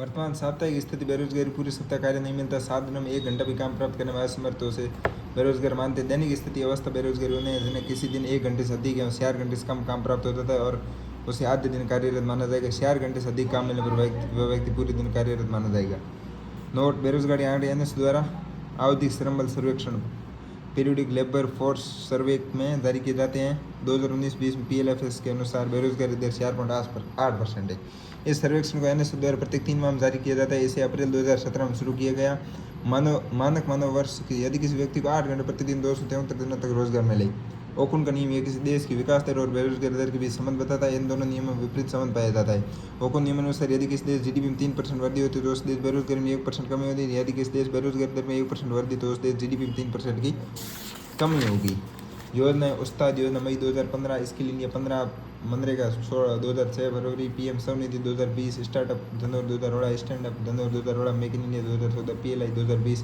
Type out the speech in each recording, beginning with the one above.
वर्तमान साप्ताहिक स्थिति बेरोजगारी पूरे सप्ताह कार्य नहीं मिलता 7 दिनों में 1 घंटा भी काम प्राप्त करने में असमर्थ हो से बेरोजगार मानते। दैनिक स्थिति अवस्था बेरोजगारी होने जिन्हें किसी दिन 1 घंटे से अधिक या 4 घंटे से कम काम प्राप्त होता था और उसे आधे दिन कार्यरत माना जाएगा। 4 घंटे से अधिक काम मिलने पर वह व्यक्ति पूरे दिन कार्यरत माना जाएगा। नोट बेरोजगारी आंकड़े एनएस द्वारा आवधिक श्रम बल सर्वेक्षण पीरियडिक लेबर फोर्स सर्वे में जारी किए जाते हैं। 2019-20 में PLFS के अनुसार बेरोजगारी दर 4.8% है। इस सर्वेक्षण को एनएस द्वारा प्रत्येक 3 माह में जारी किया जाता है। इसे अप्रैल 2017 में शुरू किया गया। मानव वर्ष की यदि किसी व्यक्ति को 8 घंटे प्रतिदिन 273 दिनों तक रोजगार मिले। ओकुन का नियम यह किसी देश की विकास दर और बेरोजगारी दर के बीच संबंध बताता है। इन दोनों नियमों में विपरीत संबंध पाया जाता है। ओकुन नियम अनुसार यदि किसी देश GDP में 3% वृद्धि होती है तो उस देश बेरोजगारी में 1% कमी होती है। यदि किसी देश बेरोजगारी दर में 1% वृद्धि तो उस देश GDP में 3% की कमी होगी। योजना उस्ताद योजना मई 2015, स्किल इंडिया 15, मनरेगा 16 2006 फरवरी, PM स्वनिधि 2020, स्टार्टअप धनौर 2016, स्टैंड अप धनौर 2016, मेक इन इंडिया 2014, PLI 2020,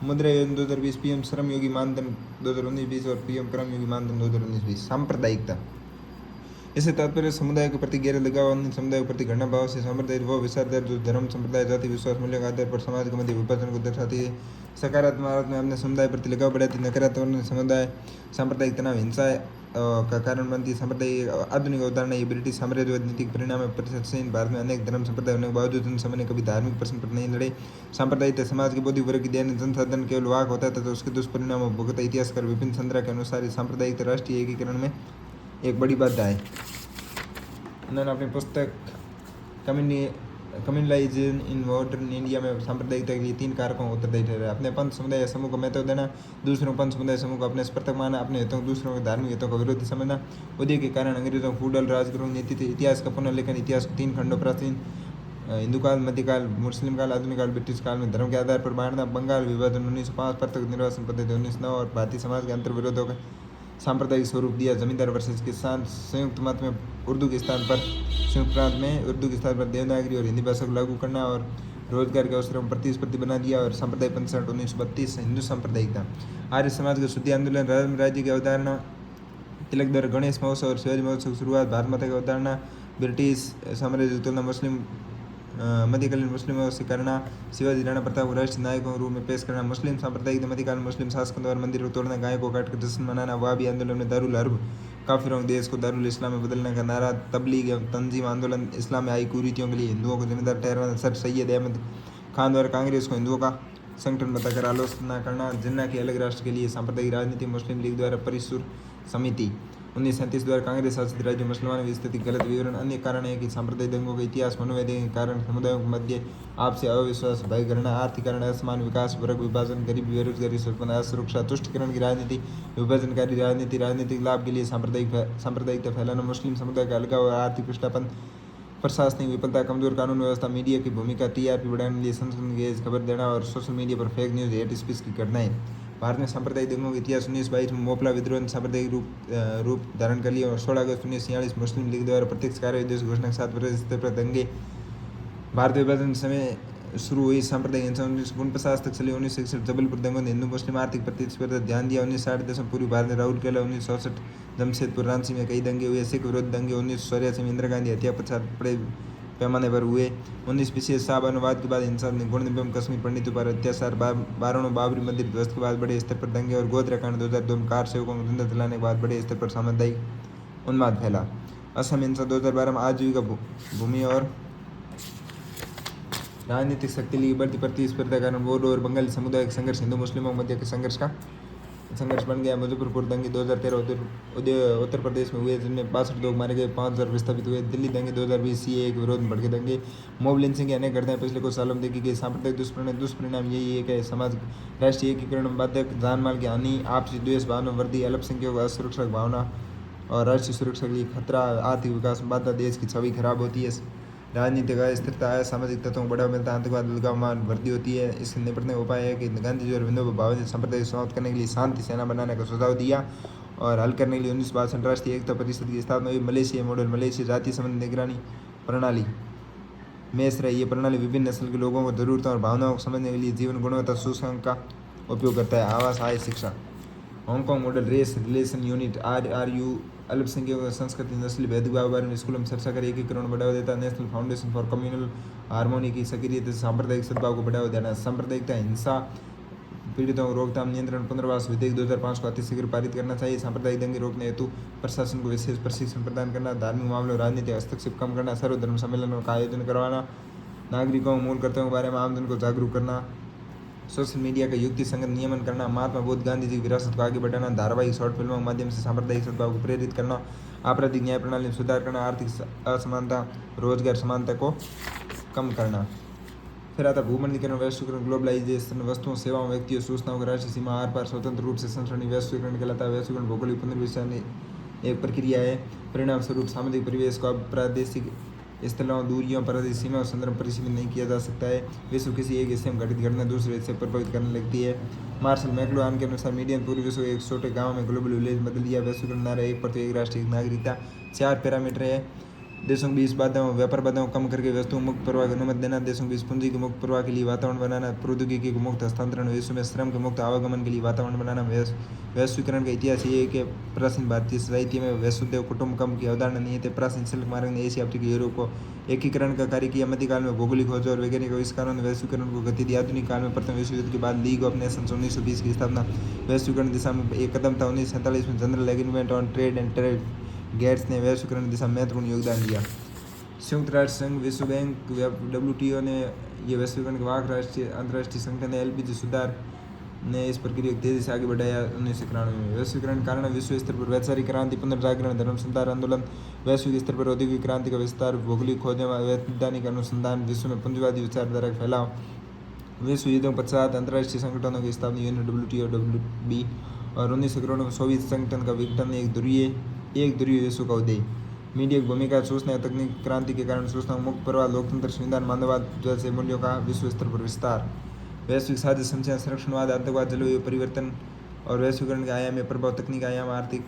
मुद्रा योजना 2020, PM श्रम योगी मानधन 2019-20 और PM कर्म योगी मानधन 2019-20। सांप्रदायिकता इससे तात्पर्य समुदाय के प्रति गहरा लगाव, अन्य समुदाय के प्रति घृणा भाव से सांप्रदायिक वह विचार दर जो धर्म, संप्रदाय, जाति, विश्वास, मूल्यों के आधार पर समाज के मध्य विभाजन को दर्शाती है। सकारात्मक में अपने समुदाय प्रति लगाव बढ़ाती है। नकारात्मक समुदाय सांप्रदायिक तनाव हिंसा का कारण बनती है। सांप्रदायिक आधुनिक अवधारणा ये ब्रिटिश साम्राज्यवाद नीति के परिणाम है। प्रतिशतहीन भारत में अनेक धर्म संप्रदाय होने के बावजूद उन समय ने कभी धार्मिक प्रश्न पर नहीं लड़े। सांप्रदायिक समाज के बौद्धिक वर्ग की दैनिक संसाधन केवल वाक होता था तो उसके दुष्परिणाम भुगता। इतिहासकार विपिन चंद्रा के अनुसार सांप्रदायिक राष्ट्रीय एकीकरण में एक बड़ी बाधा है। उन्होंने अपनी पुस्तक कम्युनलाइजेशन इन मॉडर्न इंडिया में सांप्रदायिकता के लिए 3 कारकों को उत्तरदायी ठहराया। अपने पंथ समुदाय समूह को महत्व देना, दूसरों पंथ समुदाय समूह को अपने स्पर्धक माना, अपने हितों को दूसरों के धार्मिक हितों का विरोधी समझना। उदय के कारण अंग्रेजों को फूडल राजगुरु नीति थी। इतिहास का पुनर्लेखन इतिहास को 3 खंडों प्राचीन हिंदू काल, मध्यकाल, मुस्लिम काल, आधुनिक काल, ब्रिटिश काल में धर्म के आधार पर बांटना। बंगाल विभाजन 1905, प्रत्यक्ष निर्वाचन पद्धति 1909 और भारतीय समाज के अंतर्विरोधों का सांप्रदायिक स्वरूप दिया। जमींदार वर्सेस किसान। संयुक्त मत में उर्दू के स्थान पर संयुक्त प्रांत में उर्दू के स्थान पर देवनागरी और हिंदी भाषा को लागू करना और रोजगार के अवसरों में प्रतिस्पर्धी बना दिया। और सांप्रदायिक पंचायत 1932 हिंदू सांप्रदायिकता। आर्य समाज का शुद्धि आंदोलन, राम राज्य की अवधारणा, तिलक द्वारा गणेश महोत्सव और शिवाजी महोत्सव की शुरुआत, भारत माता की अवधारणा, ब्रिटिश साम्राज्य की तुलना मुस्लिम मध्यकालीन मुस्लिमों से करना, शिवाजी राणा प्रताप को राष्ट्रीय नायकों के रूप में पेश करना। मुस्लिम सांप्रदायिक मध्यकालीन मुस्लिम शासकों द्वारा मंदिर को तोड़ना, गायों को काटकर जश्न मनाना। वहाबी आंदोलन में दारुल हर्ब काफिरों के देश को दारुल इस्लाम में बदलने का नारा। तबलीग तंजीम आंदोलन, इस्लाम में आई कुरीतियों के लिए हिंदुओं को जिम्मेदार ठहराना। सर सैयद अहमद खान द्वारा कांग्रेस को हिंदुओं का संगठन बताकर आलोचना करना। जिन्ना के अलग राष्ट्र के लिए सांप्रदायिक राजनीति। मुस्लिम लीग द्वारा परिसुर समिति 1937 द्वारा कांग्रेस शासित राज्य मुसलमानों की स्थिति गलत विवरण। अन्य कारण है कि सांप्रदायिक दंगों का इतिहास मनोवैज्ञानिक के कारण समुदायों के मध्य आपसी अविश्वास, भय, घृणा, आर्थिक कारण, असमान विकास, वर्ग विभाजन, गरीबी, बेरोजगारी, असुरक्षा, तुष्टिकरण की राजनीति, विभाजनकारी राजनीति, राजनीतिक लाभ के लिए सांप्रदायिकता फैलाना, मुस्लिम समुदाय का अलगाव और आर्थिक पिछड़ापन, प्रशासनिक विफलता, कमजोर कानून व्यवस्था, मीडिया की भूमिका, TRP बढ़ाने के लिए संस्कृत गेज खबर देना और सोशल मीडिया पर फेक न्यूज, हेट स्पीच की घटनाएं। भारत में सांप्रदायिक दंगों का इतिहास 1922 में मोपला विद्रोह ने सांप्रदायिक रूप धारण कर लिया और 16 अगस्त 1946 मुस्लिम लीग द्वारा प्रत्यक्ष कार्य उद्देश्य घोषणा के साथ बड़े स्तर पर दंगे। भारत विभाजन समय शुरू हुई सांप्रदायिक हिंसा 1949 तक चली। 1961 जबलपुर दंगों ने हिंदू मुस्लिम आर्थिक प्रतिस्पर्धा ध्यान दिया। 1960 दशम पूर्वी भारत में राउरकेला, 1964 जमशेदपुर, रांची में कई दंगे हुए। सिख विरोध दंगे 1984 में इंदिरा गांधी हत्या पश्चात बड़े पैमाने पर हुए। 19 विशेष शाहबानुवाद के बाद हिंसा, गुण निगम, कश्मीर पंडितों पर अत्याचार, बारणों बाबरी मंदिर ध्वस्त के बाद बड़े स्तर पर दंगे और गोधरा कांड 2002 में कार सेवकों को धंधा चलाने के बाद बड़े स्तर पर सामुदायिक उन्माद फैला। असम हिंसा 2012 में आजीविका भूमि और राजनीतिक शक्ति लिए बढ़ती प्रतिस्पर्धा कारण बोडो और बंगाली समुदाय के संघर्ष, हिंदू मुस्लिमों के मध्य के संघर्ष बन गया। मुजफ्फरपुर दंगे 2013 उत्तर प्रदेश में हुए जिनमें 62 लोग मारे गए, 5000 विस्थापित हुए। दिल्ली दंगे 2020 CAA के विरोध में भड़के दंगे। मॉब लिंचिंग की अनेक घटनाएं पिछले कुछ सालों में देखी गई। सांप्रदायिक दुष्परिणाम यही है कि समाज राष्ट्रीय एकीकरण में बाधक, जान माल की हानि, आपसी द्वेष भावना वृद्धि, अल्पसंख्यकों की असुरक्षा भावना और राष्ट्रीय सुरक्षा के लिए खतरा, आर्थिक विकास में बाधा, देश की छवि खराब होती है, राजनीतिक अस्थिरता है, सामाजिक तत्वों को बढ़ावा मिलता है, आतंकवाद लगाव वृद्धि होती है। इससे निपटने का उपाय है कि गांधी जी और विनोबा भावे ने सांप्रदायिक समाप्त करने के लिए शांति सेना बनाने का सुझाव दिया और हल करने के लिए 1962 राष्ट्रीय एकता परिषद की स्थापना हुई। मलेशिया मॉडल, मलेशिया जातीय संबंध निगरानी प्रणाली मेष रही। ये प्रणाली विभिन्न नस्ल के लोगों को जरूरतों और भावनाओं को समझने के लिए जीवन गुणवत्ता सूचकांक का उपयोग करता है। आवास, आय, शिक्षा। Hong Kong model, race relation unit, अल्पसंख्यकों संस्कृति नस्ली भेदभाव बारे में स्कूलों में चर्चा कर एकीकरण बढ़ावा देता। National foundation for communal harmony की सक्रियता से सांप्रदायिक सद्भाव को बढ़ावा देना। सांप्रदायिकता हिंसा पीड़ितों को रोकथाम नियंत्रण पुनर्वास विधेयक 2005 को अतिशीघ्र पारित करना चाहिए। सांप्रदायिक दंगे रोकने हेतु प्रशासन को विशेष प्रशिक्षण प्रदान करना। धार्मिक मामलों राजनीतिक हस्तक्षेप कम करना। सर्वधर्म सम्मेलनों का आयोजन करवाना। नागरिकों मूल कर्तव्यों के बारे में आमजन को जागरूक करना। सोशल मीडिया का युक्ति संगत नियमन करना। महात्मा बुद्ध गांधी जी की विरासत को आगे बढ़ाना। धारावाहिक शॉर्ट फिल्मों के माध्यम से सांप्रदायिक सद्भाव को प्रेरित करना। आपराधिक न्याय प्रणाली में सुधार करना। आर्थिक असमानता रोजगार समानता को कम करना। फिर आता भूमंडलीकरण वैश्वीकरण ग्लोबलाइजेशन। वस्तुओं सेवाओं व्यक्तियों सूचनाओं की राष्ट्रीय सीमा आर पार स्वतंत्र रूप से संचरण वैश्वीकरण कहलाता है। वैश्वीकरण भौगोलिक पुनर्विचरण एक प्रक्रिया है। परिणाम स्वरूप सामाजिक परिवेश को अब प्रादेशिक स्थलों दूरियों पर सीमा संदर्भ परिसीमित नहीं किया जा सकता है। विश्व किसी एक हिस्से में घटित घटना दूसरे हिस्से प्रभावित करने लगती है। मार्शल मैक्लुहान के अनुसार मीडियन पूर्वी विश्व एक छोटे गांव में ग्लोबल विलेज बदल दिया। वैश्वीकरण नारा एक पृथ्वी एक राष्ट्र एक नागरिकता। 4 पैरामीटर है। देशों के बीच बाधाओं व्यापार बाधाओं कम करके वस्तुओं मुक्त प्रवाह की अनुमति देना। देशों के बीच पूंजी के मुक्त प्रवाह के लिए वातावरण बनाना। प्रौद्योगिकी को मुक्त हस्तांतरण। विश्व में श्रम के मुक्त आवागमन के लिए वातावरण बनाना। वैश्वीकरण का इतिहास ये है कि प्राचीन भारतीय साहित्य में वसुधैव कुटुंबकम की अवधारणा नहीं थे। प्राचीन सिल्क मार्ग ने एशिया अफ्रीका यूरोप को एकीकरण का कार्य किया। मध्यकाल में भौगोलिक खोज और वैज्ञानिक आविष्कारों ने वैश्वीकरण को गति दी। आधुनिक काल में प्रथम विश्व युद्ध के बाद लीग ऑफ नेशंस 1920 की स्थापना वैश्वीकरण दिशा में एक कदम था। 1947 में General Agreement on Trade and Trade गेट्स ने वैश्वीकरण दिशा में महत्वपूर्ण योगदान दिया। संयुक्त राष्ट्र संघ विश्व बैंक WTO ने यह वैश्वीकरण के वाहक राष्ट्रीय अंतर्राष्ट्रीय संगठन है। LPG सुधार ने इस प्रक्रिया को तेजी से आगे बढ़ाया। 1991 में वैश्वीकरण के कारण विश्व स्तर पर वैचारिक क्रांति पुनर्जागरण धर्म संचार आंदोलन। वैश्विक स्तर पर औद्योगिक क्रांति का विस्तार। भौगोलिक खोजें वैज्ञानिक अनुसंधान। विश्व में पूंजीवादी विचारधारा का फैलाव। विश्व युद्धों के पश्चात अंतर्राष्ट्रीय संगठनों की स्थापना WTO WB और 1991 में सोवियत संगठन का विघटन। एक ध्रुवीय विश्व का उदय। मीडिया की भूमिका। सूचना तकनीक क्रांति के कारण सूचना मुक्त प्रवाह लोकतंत्र संविधान मानववाद जैसे मूल्यों का विश्व स्तर पर विस्तार। वैश्विक साझा संचयन संरक्षणवाद आतंकवाद जलवायु परिवर्तन और वैश्वीकरण के आयाम में प्रभाव। तकनीक आयाम आर्थिक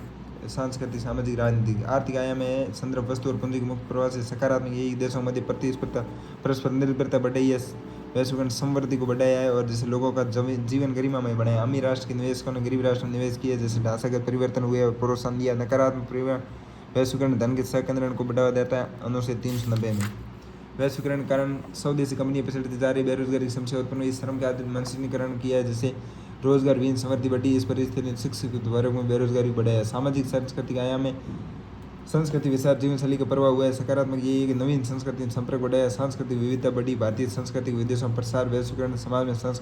सांस्कृतिक सामाजिक राजनीतिक। आर्थिक आयाम में संदर्भ वस्तु और पूंजी के मुक्त प्रवाह से सकारात्मक यही देशों मध्य प्रतिस्पर्धा परस्पर निर्भरता बढ़ाई है। वैश्वीकरण समृद्धि को बढ़ाया है और जैसे लोगों का जीवन गरिमामय बनाया। अमीर राष्ट्र के निवेशकों ने गरीब राष्ट्र में निवेश किया जैसे ढांचागत परिवर्तन हुए और प्रोत्साहन दिया। नकारात्मक वैश्वीकरण धन के सहकेंद्रण को बढ़ावा देता है। अनुच्छेद 390 में वैश्वीकरण के कारण स्वदेशी कंपनियां पिछड़ती जा रही। बेरोजगारी की समस्या उत्पन्न हुई। श्रम के आधारित मशीनीकरण किया है जिससे रोजगार विहीन समृद्धि बढ़ी। इस परिस्थिति ने शिक्षित वर्ग में बेरोजगारी बढ़ाया। सामाजिक सांस्कृतिक आयाम में संस्कृति विचार जीवन शैली का प्रभाव हुआ है। सकारात्मक ये है कि नवीन संस्कृति संपर्क बढ़ाया। सांस्कृतिक विविधता बढ़ी। भारतीय संस्कृति विदेशों में प्रसार। वैश्वीकरण समाज में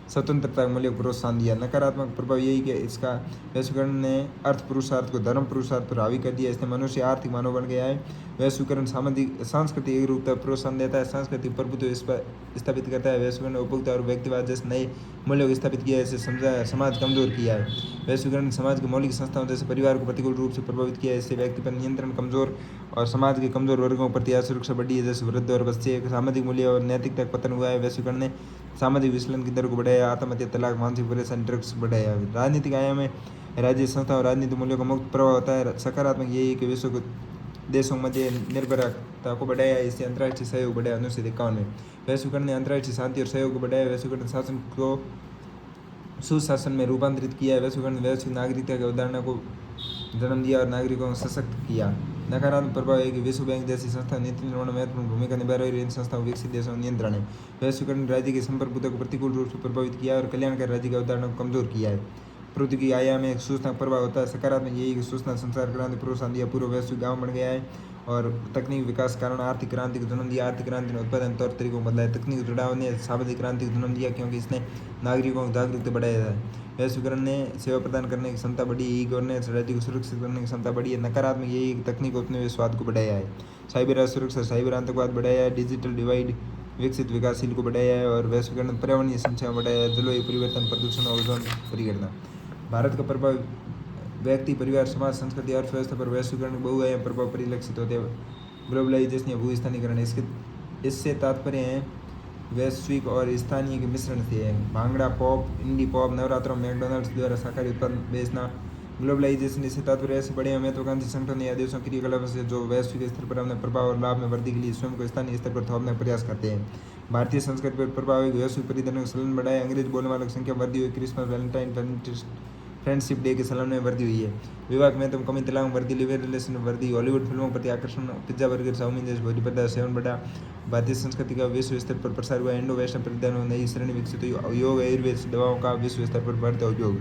स्वतंत्रता मूल्य को प्रोत्साहन दिया। नकारात्मक प्रभाव यही कि इसका वैश्वीकरण ने अर्थ पुरुषार्थ को धर्म पुरुषार्थ पर हावी कर दिया। इसने मनुष्य आर्थिक मानव बन गया है। वैश्वीकरण सामाजिक सांस्कृतिक एकरूपता प्रोत्साहन देता है। सांस्कृतिक प्रभुत्व स्थापित करता है। वैश्वीकरण उपभोक्ता और व्यक्तिवाद जैसे नए मूल्यों को स्थापित किया है। इसे समाज कमजोर किया है। वैश्वीकरण समाज की मौलिक संस्थाओं जैसे परिवार को प्रतिकूल रूप से प्रभावित किया है। इससे व्यक्ति पर नियंत्रण कमजोर और समाज के कमजोर वर्गों पर सुरक्षा बढ़ी है जैसे वृद्ध और बच्चे। सामाजिक मूल्य और नैतिकता का पतन हुआ है। वैश्वीकरण ने सामाजिक विचलन की दर को बढ़ाया। आत्महत्या तलाक मानसिक परेशानी ड्रग्स बढ़ाया। राजनीतिक आयाम में राज्य संस्था और राजनीतिक मूल्यों का मुक्त प्रभाव होता है। सकारात्मक यही है कि विश्व को देशों मध्य निर्भरता को बढ़ाया। इससे अंतर्राष्ट्रीय सहयोग बढ़ाया। 1951 में वैश्वीकरण ने अंतर्राष्ट्रीय शांति और सहयोग को बढ़ाया। वैश्वीकरण शासन को सुशासन में रूपांतरित किया है। वैश्वीकरण वैश्विक नागरिकता की अवधारणा को जन्म दिया और नागरिकों को सशक्त किया। नकारात्मक प्रभाव है कि विश्व बैंक जैसी संस्था नीति निर्माण में महत्वपूर्ण भूमिका निभा रही है। इन संस्थाओं विकसित देशों में नियंत्रण है। वैश्वीकरण राज्य की संप्रभुता को प्रतिकूल रूप से प्रभावित किया और कल्याणकारी राज्य की अवधारणा को कमजोर किया है। प्रौद्योगिकी आयाम में सूचना प्रभाव होता है। सकारात्मक यही कि सूचना संचार क्रांति प्रोत्साहन दिया। पूर्व वैश्विक गाँव बन गया है और तकनीक विकास कारण आर्थिक क्रांति को जन्म दिया। आर्थिक क्रांति ने उत्पादन तौर तरीकों को बदला है। तकनीक जुड़ाव ने सामाजिक क्रांति को जन्म दिया क्योंकि इसने नागरिकों को जागरूकता बढ़ाया है। वैश्वीकरण ने सेवा प्रदान करने की क्षमता बढ़ी। ई गवर्नेंस राज्य को सुरक्षित करने की क्षमता बढ़ी है। नकारात्मक यही तकनीक उपनिवेशवाद को बढ़ाया है। साइबर सुरक्षा साइबर आतंकवाद बढ़ाया है। डिजिटल डिवाइड विकसित विकासशील को बढ़ाया है और वैश्वीकरण पर्यावरणीय समस्याएं बढ़ाया है। जलवायु परिवर्तन प्रदूषण और ओजोन परिघटना। भारत का प्रभाव व्यक्ति परिवार समाज संस्कृति अर्थव्यवस्था पर वैश्वीकरण बहुआयामी प्रभाव परिलक्षित होते हैं। ग्लोबलाइजेशन या भूस्थानीकरण इससे तात्पर्य है वैश्विक और स्थानीय के मिश्रण से है। भांगड़ा पॉप इंडी पॉप नवरात्रों में मैकडॉनल्ड्स द्वारा शाकाहारी उत्पाद बेचना। ग्लोबलाइजेशन इससे तात्पर्य ऐसे बड़े महत्वाकांक्षी संगठन या देशों क्रियाकलापों से जो वैश्विक स्तर पर अपने प्रभाव और लाभ में वृद्धि के लिए स्वयं को स्थानीय स्तर पर थोपने का प्रयास करते हैं। भारतीय संस्कृति पर प्रभाव वैश्विक परिदृश्य में संलग्न बढ़ाया। अंग्रेज बोलने वालों की संख्या वृद्धि हुई। क्रिसमस वैलेंटाइन फ्रेंडशिप डे के सलाम में वृद्धि हुई है। विवाह में कमी, तलाक में वृद्धि, लिव इन रिलेशन में वृद्धि, हॉलीवुड फिल्मों के प्रति आकर्षण, पिज्जा, बर्गर, चाउमीन जैसे भोजन पदार्थ सेवन बढ़ा, भारतीय संस्कृति का विश्व स्तर पर प्रसार हुआ, इंडो वेस्टर्न परिधान में नई श्रेणी विकसित हुई, योग, आयुर्वेद दवाओं का विश्व स्तर पर बढ़ता उपयोग,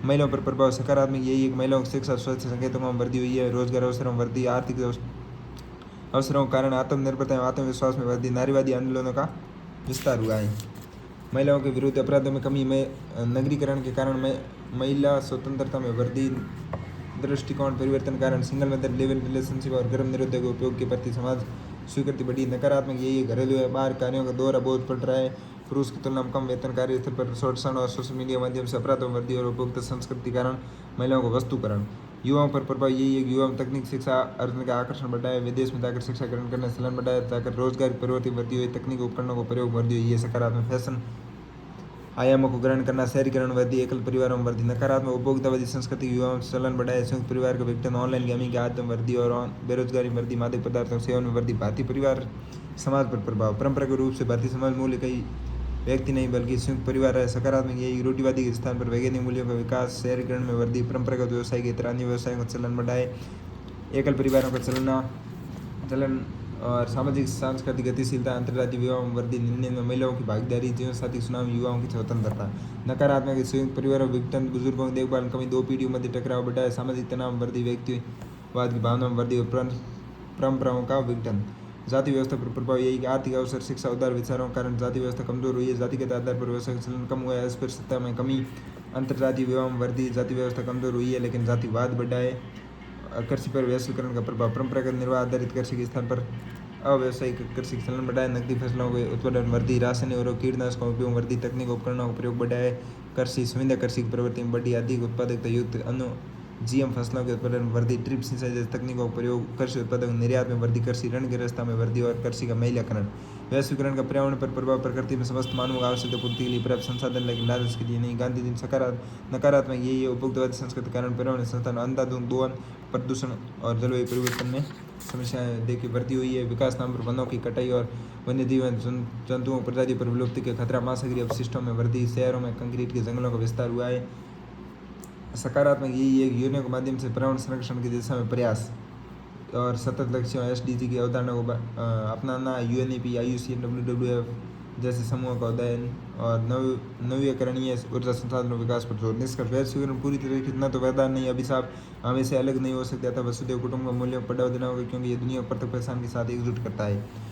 महिलाओं पर प्रभाव सकारात्मक, यही एक महिलाओं की शिक्षा, स्वास्थ्य संकेतों में वृद्धि हुई है, रोजगार अवसरों में वृद्धि, आर्थिक अवसरों के कारण आत्मनिर्भरता एवं आत्मविश्वास में वृद्धि, नारीवादी आंदोलनों का विस्तार हुआ है, महिलाओं के विरुद्ध अपराधों में कमी में, नगरीकरण के कारण महिला स्वतंत्रता में वृद्धि, दृष्टिकोण परिवर्तन कारण single mother, live in relationship और गर्भ निरोधक उपयोग के प्रति समाज स्वीकृति बढ़ी, नकारात्मक, यही घरेलू या बाहर कार्यों का दोहरा बोझ पड़ रहा है, पुरुष की तुलना में कम वेतन, कार्यस्थल पर शोषण और सोशल मीडिया माध्यम से अपराधों में वृद्धि और उपभोक्ता संस्कृति कारण महिलाओं को वस्तुकरण, युवाओं पर प्रभाव, यही एक युवाओं तकनीक शिक्षा अर्जन का आकर्षण बढ़ा है, विदेश में जाकर शिक्षा ग्रहण करने चलन बढ़ा है, जाकर रोजगार प्रवृत्ति वृद्धि हुई, तकनीक उपकरणों को प्रयोग वृद्धि हुई है, सकारात्मक फैशन आयामों को ग्रहण करना, शहरीकरण वृद्धि, एकल परिवारों में वृद्धि, नकारात्मक उपभोक्तावादी संस्कृति, युवाओं में चलन बढ़ाए, संयुक्त परिवार का विघटन, ऑनलाइन गेमिंग की आदत में वृद्धि और बेरोजगारी में वृद्धि, मादक पदार्थों सेवन में वृद्धि, भारतीय परिवार समाज पर प्रभाव, परंपरागत रूप से भारतीय समाज मूल्य कई व्यक्ति नहीं बल्कि संयुक्त परिवार है, सकारात्मक, यही रूढ़िवादी के स्थान पर वैज्ञानिक मूल्यों का विकास, शहरीकरण में वृद्धि, परंपरागत व्यवसाय की तरह अन्य व्यवसायों का चलन बढ़ाए, एकल परिवारों का चलन और सामाजिक सांस्कृतिक गतिशीलता, अंतर्राज्यीय विवाह में वृद्धि, निर्णय में महिलाओं की भागीदारी, जीवन साथी चुनाव, युवाओं की स्वतंत्रता, नकारात्मक, संयुक्त परिवार विघटन, बुजुर्गों की देखभाल कमी, दो पीढ़ियों मध्य टकराव बढ़ाए, सामाजिक तनाव में वृद्धि, व्यक्तिवाद की भावना में वृद्धि और परंपराओं का विघटन, जाति व्यवस्था पर प्रभाव, यही कि आर्थिक अवसर, शिक्षा, उदार विचारों के कारण जाति व्यवस्था कमजोर हुई है, जातिगत आधार पर व्यवसाय का चलन कम हुआ है, अस्पृश्यता में कमी, अंतर्राज्यीय विवाह में वृद्धि, जाति व्यवस्था कमजोर हुई है लेकिन जातिवाद बढ़ा है, कृषि पर वैश्वीकरण का प्रभाव, परंपरागत निर्वाह आधारित कृषि के स्थान पर अव्यवसायिक कृषि का चलन बढ़ाए, नकदी फसलों के उत्पादन वृद्धि, रासायनिक और कीटनाशकों का उपयोग वृद्धि, तकनीक उपकरणों का प्रयोग बढ़ाए, कृषि संविदा कृषि की प्रवृत्ति में बढ़ी, अधिक उत्पादकता युक्त जीएम फसलों के उत्पादन में वृद्धि, ड्रिप सिंचाई जैसे तकनीकों का प्रयोग, कृषि उत्पादक निर्यात में वृद्धि, कृषि ऋण गिरफ्तार में वृद्धि और कृषि का महिलाकरण, वैश्वीकरण का पर्यावरण पर प्रभाव, प्रकृति में समस्त मानव की आवश्यकता पूर्ति के लिए पर्याप्त संसाधन लेकिन लालच के लिए नहीं, गांधी जी नकारात्मक, यही है उपभोक्तावादी संस्कृति कारण पर्यावरण संस्थान, अंधाधुंध दोहन, प्रदूषण और जलवायु परिवर्तन में समस्याएं देखिए बढ़ती हुई है, विकास नाम पर वनों की कटाई और वन्य जीव जंतुओं प्रजाति पर विलुप्ति के खतरा, महासागरीय अपशिष्टों में वृद्धि, शहरों में कंक्रीट के जंगलों का विस्तार हुआ है, सकारात्मक, यही एक यूनियो के माध्यम से पर्यावरण संरक्षण की दिशा में प्रयास और सतत लक्ष्यों एसडीजी की अवधारणा को अपनाना, यूएनईपी, आईयूसीएन, डब्ल्यूडब्ल्यूएफ जैसे समूहों का अध्ययन और नवीकरणीय ऊर्जा संसाधनों विकास पर जोर, निष्कर्ष, वैश्वीकरण पूरी तरह से न तो वरदान नहीं अभिशाप, हमें से अलग नहीं हो सकते, अतः वसुधैव कुटुंब का मूल्य बढ़ावा देना होगा क्योंकि ये दुनिया को प्रत्येक पहचान के साथ एकजुट करता है,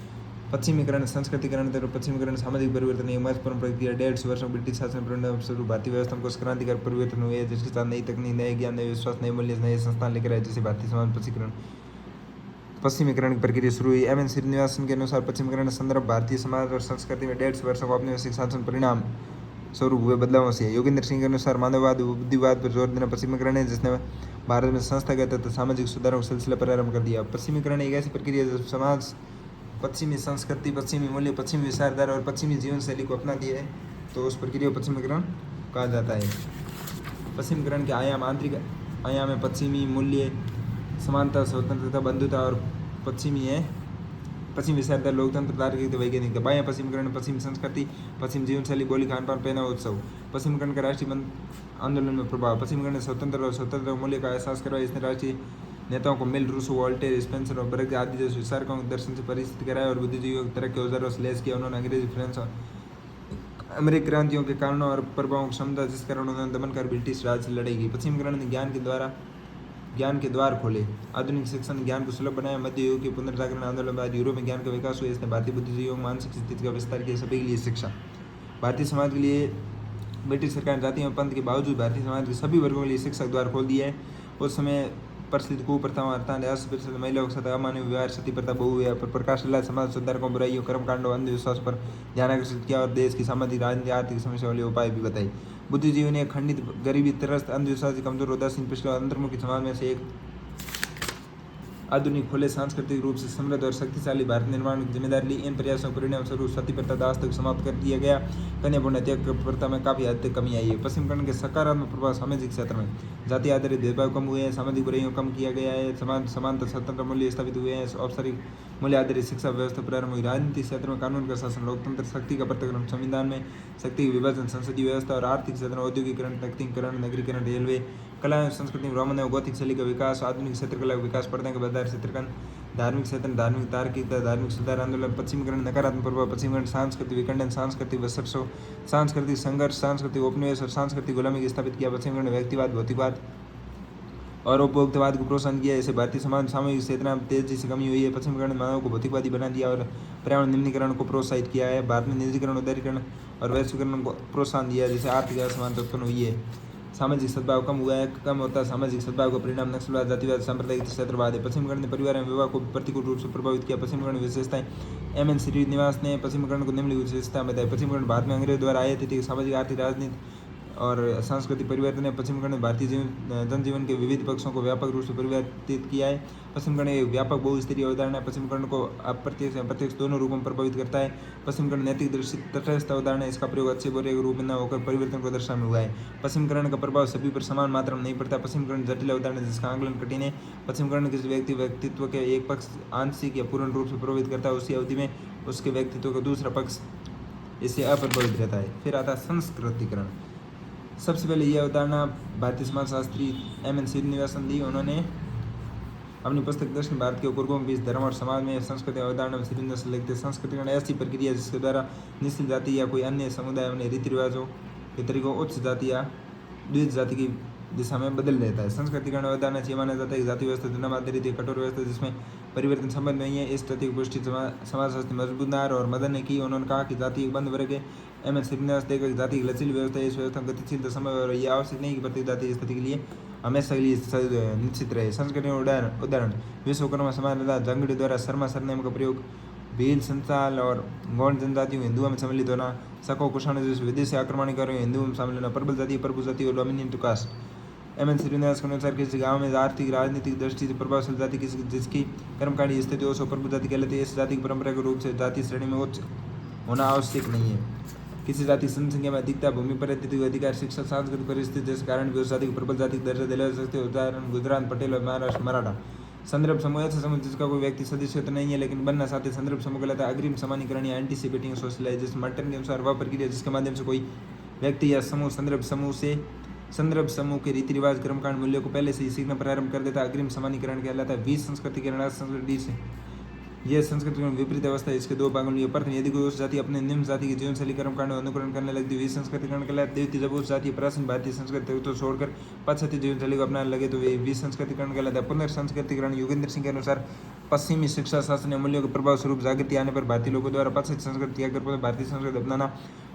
पश्चिमीकरण, संस्कृतिकरण तथा पश्चिमीकरण, सामाजिक परिवर्तन, एक महत्वपूर्ण प्रक्रिया, 150 वर्षों ब्रिटिश शासन परिणाम स्वरूप भारतीय व्यवस्था को क्रांतिकारी परिवर्तन हुए हैं जिसके साथ नई तकनीक, नए ज्ञान, नए विश्वास, नए मूल्य, नए संस्थान लेकर आए, जैसे भारतीय समाज पश्चिमीकरण की प्रक्रिया शुरू हुई। एम एन श्रीनिवासन के अनुसार पश्चिमीकरण संदर्भ भारतीय समाज और संस्कृति में 150 वर्षों को औपनिवेशिक शासन परिणाम स्वरूप हुए बदलावों से है। योगेंद्र सिंह के अनुसार मानववाद बुद्धिवाद पर जोर देना पश्चिमीकरण है जिसने भारत में संस्थागत तथा सामाजिक सुधारों का सिलसिला प्रारंभ कर दिया। पश्चिमीकरण एक ऐसी प्रक्रिया है जो समाज पश्चिमी संस्कृति, पश्चिमी मूल्य, पश्चिमी विचारधारा और पश्चिमी जीवन शैली को अपना दिया है तो उस प्रक्रिया को पश्चिमीकरण कहा जाता है। पश्चिमीकरण के आयाम, आंतरिक आयाम है पश्चिमी मूल्य, समानता, स्वतंत्रता, बंधुता और पश्चिमी विचारधारा, लोकतंत्र, तार्किक, वैज्ञानिक। बायां पश्चिमीकरण, पश्चिमी संस्कृति, पश्चिमी जीवन शैली, बोली, खान पान, पहनावा, उत्सव। पश्चिमीकरण का राष्ट्रीय आंदोलन में प्रभाव, पश्चिमीकरण स्वतंत्र और स्वतंत्र मूल्य का एहसास करवाया। इसने राष्ट्रीय नेताओं को मिल, रूसो, वोल्टेयर, स्पेंसर और बर्ग आदि जैसे विचारकों के दर्शन से परिचित कराया और बुद्धिजीवियों की तरह के औजारों से लैस किया। उन्होंने अंग्रेजी, फ्रेंच और अमेरिकी क्रांतियों के कारणों और प्रभावों की क्षमता जिस कारण उन्होंने दमन कर ब्रिटिश राज से लड़ाई की। पश्चिमीकरण ने ज्ञान के द्वार खोले, आधुनिक शिक्षण ज्ञान को सुलभ बनाया। मध्य युग के पुनर्जागरण आंदोलन बाद यूरोप में ज्ञान का विकास हुआ। इसने भारतीय बुद्धिजीवियों की मानसिक स्थिति का विस्तार किया। सभी के लिए शिक्षा, भारतीय समाज के लिए ब्रिटिश सरकार ने जाति एवं पंथ के बावजूद भारतीय समाज के सभी वर्गों के लिए शिक्षा का द्वार खोल दिया है। उस समय प्रचलित कुप्रथाओं, अर्थात 80% महिलाओं के साथ अमानवीय व्यवहार, सती प्रथा, बहुविवाह पर प्रकाश डाला। समाज सुधारकों, बुराइयों, कर्मकांडों, अंधविश्वास पर ध्यान आकर्षित किया और देश की सामाजिक, राजनीतिक, आर्थिक समस्याओं वाले उपाय भी बताए। बुद्धिजीवी ने खंडित, गरीबी, त्रस्त, अंधविश्वासी, कमजोर, उदासीन, पिछड़े और अंतर्मुखी समाज में से एक आधुनिक, खुले, सांस्कृतिक रूप से समृद्ध और शक्तिशाली भारत निर्माण की जिम्मेदारी ली। इन प्रयासों के परिणाम स्वरूप सती प्रथा दास तक समाप्त कर दिया गया। कन्या भ्रूण हत्या प्रथा में काफ़ी हद तक कमी आई है। पश्चिमीकरण के सकारात्मक प्रभाव सामाजिक क्षेत्र में जाति आधारित भेदभाव कम हुए हैं, सामाजिक बुराइयों कम किया गया है, समानता स्वतंत्र मूल्य स्थापित हुए हैं, औपचारिक मूल्य आधारित शिक्षा व्यवस्था प्रारंभ हुई। राजनीतिक क्षेत्र में कानून का शासन, लोकतंत्र, शक्ति का प्रतिक्रमण, संविधान में शक्ति के विभाजन, संसदीय व्यवस्था और आर्थिक क्षेत्र में औद्योगिकरण, तकनीकीकरण, नगरीकरण, रेलवे, कला एवं संस्कृति में रोमन एवं गौथिक शैली का विकास, आधुनिक क्षेत्रकला का विकास, पर्दा के बाजार चित्रकरण, धार्मिक क्षेत्र, धार्मिक तार्किकता, धार्मिक सुधार आंदोलन, पश्चिमीकरण नकारात्मक प्रभाव, पश्चिमीकरण सांस्कृतिक विखंडन, सांस्कृतिक वर्चस्व, सांस्कृतिक संघर्ष, सांस्कृतिक उपनिवेश और सांस्कृतिक गुलामी को स्थापित किया। पश्चिमीकरण व्यक्तिवाद, भौतिकवाद और उपभोक्तावाद को प्रोत्साहन किया। ऐसे भारतीय समाज सामूहिक चेतना तेजी से कमी हुई है। पश्चिमीकरण ने मानव को भौतिकवादी बना दिया और पर्यावरण निम्नीकरण को प्रोत्साहित किया है। भारत में निजीकरण, उदारीकरण और वैश्वीकरण को प्रोत्साहन दिया है, जिससे आर्थिक असमानता उत्पन्न हुई है। सामाजिक सद्भाव कम हुआ है, कम होता है सामाजिक सद्भाव का परिणाम नक्सलवाद, जातिवाद, सांप्रदायिक क्षेत्रवाद है। पश्चिमीकरण ने परिवार एवं विवाह को प्रतिकूल रूप से प्रभावित किया। पश्चिमीकरण विशेषताएं एम.एन. श्रीनिवास ने पश्चिमीकरण को निम्नलिखित विशेषता बताई। पश्चिमीकरण भारत में अंग्रेजों द्वारा आयातित सामाजिक, आर्थिक, राजनीतिक और सांस्कृतिक परिवर्तन है। पश्चिमीकरण ने भारतीय जनजीवन के विविध पक्षों को व्यापक रूप से परिवर्तित किया है। पश्चिमीकरण एक व्यापक बहुस्तरीय अवधारणा है। पश्चिमीकरण को अप्रत्यक्ष और प्रत्यक्ष दोनों रूपों में प्रभावित करता है। पश्चिमीकरण नैतिक दृष्टि तटस्थ अवधारणा है। इसका प्रयोग अच्छे बुरे के रूप में न होकर परिवर्तन को दर्शाने में हुआ है। पश्चिमीकरण का प्रभाव सभी पर समान मात्रा में नहीं पड़ता। पश्चिमीकरण जटिल अवधारणा है जिसका आंकलन कठिन है। पश्चिमीकरण किसी व्यक्तित्व के एक पक्ष आंशिक या पूर्ण रूप से प्रभावित करता है, उसी अवधि में उसके व्यक्तित्व का दूसरा पक्ष इससे अप्रभावित रहता है। फिर आता है संस्कृतिकरण। सबसे पहले यह अवधारणा भारतीय समाजशास्त्री एम.एन. श्रीनिवासन दी। उन्होंने अपनी पुस्तक दक्षिण भारत के कुर्गों के बीच धर्म और समाज में संस्कृति अवधारणा में श्रीनिवासन लिखते हैं, संस्कृतिकरण ऐसी प्रक्रिया जिसके द्वारा निश्चित जाति या कोई अन्य समुदाय अपने रीति रिवाजों के तरीकों उच्च जाति या द्विज जाति की दिशा में बदल देता है। संस्कृतिकरण अवधारणा से माना जाता है कि जाति व्यवस्था जन्म आधारित एक कठोर व्यवस्था जिसमें परिवर्तन संभव नहीं है। इस तथ्य की पुष्टि समाजशास्त्री मजबूदार और मदन ने की। उन्होंने कहा कि जाति एक बंद वर्ग है। एम.एन. श्रीनिवास देगा कि जाति की लचीली व्यवस्था है, इस व्यवस्था में गतिशीलता संभव है और यह आवश्यक नहीं कि प्रत्येक जाति स्थिति के लिए हमेशा के लिए निश्चित रहे। संस्कृति उदाहरण विश्वकर्मा समाज जंगड़ी द्वारा शर्मा सरनेम का प्रयोग, भील, संताल और गौड़ जनजातियों हिंदुओं में सम्मिलित होना, शको, कुषाण जैसे विदेशी आक्रमणकारियों हिंदुओं में शामिल होना, प्रबल जाति, प्रभु जाति और dominant caste. M N. Srinivas के अनुसार किसी गांव में आर्थिक राजनीतिक दृष्टि से प्रभावशाली जाति जिसकी कर्मकांडी स्थिति हो सो प्रभु जाति कहलाती है। इस जाति की परंपरा के रूप से जाति श्रेणी में उच्च होना आवश्यक नहीं है। किसी जाति जनसंख्या में अधिकता, भूमि पर अधिकार, शिक्षा, सांस्कृतिक परिस्थिति जैसे कारण भी उस जाति को प्रबल जाति का दर्जा दिला सकते हैं। उदाहरण गुजरात, पटेल और महाराष्ट्र मराठा। संदर्भ समूह ऐसा समूह जिसका कोई व्यक्ति सदस्य तो नहीं है लेकिन बनना चाहते संदर्भ समूह कहलाता है। अग्रिम समानीकरण या एंटीसिपेटिंग सोशलाइजेशन मर्टन के अनुसार वह प्रक्रिया जिसके माध्यम से कोई व्यक्ति या समूह संदर्भ समूह के रीति रिवाज, कर्मकांड, मूल्यों को पहले से ही सीखना प्रारंभ कर देता है। अग्रिम समानीकरण कहलाता है। विसंस्कृतिकरण संस्कृति से यह संस्कृति में विपरीत अवस्था है। इसके दो भागों में प्रथम, यदि कोई उस जाति अपने निम्न जाति की जीवन शैली, कर्मकांड अनुकरण करने लगती है विसंस्कृतिकरण कहलाता है। द्वितीय, जब उस जाति प्राचीन भारतीय संस्कृति तो छोड़कर पाश्चात्य जीवन शैली को अपनाने लगे तो वे विसंस्कृतिकरण कहलाता है। पुनर्संस्कृतिकरण योगेंद्र सिंह के अनुसार पश्चिमी शिक्षा शास्त्र या मूल्यों के प्रभाव स्वरूप जागृति आने पर भारतीय लोगों द्वारा पाश्चात्य संस्कृति त्याग कर भारतीय संस्कृति अपनाना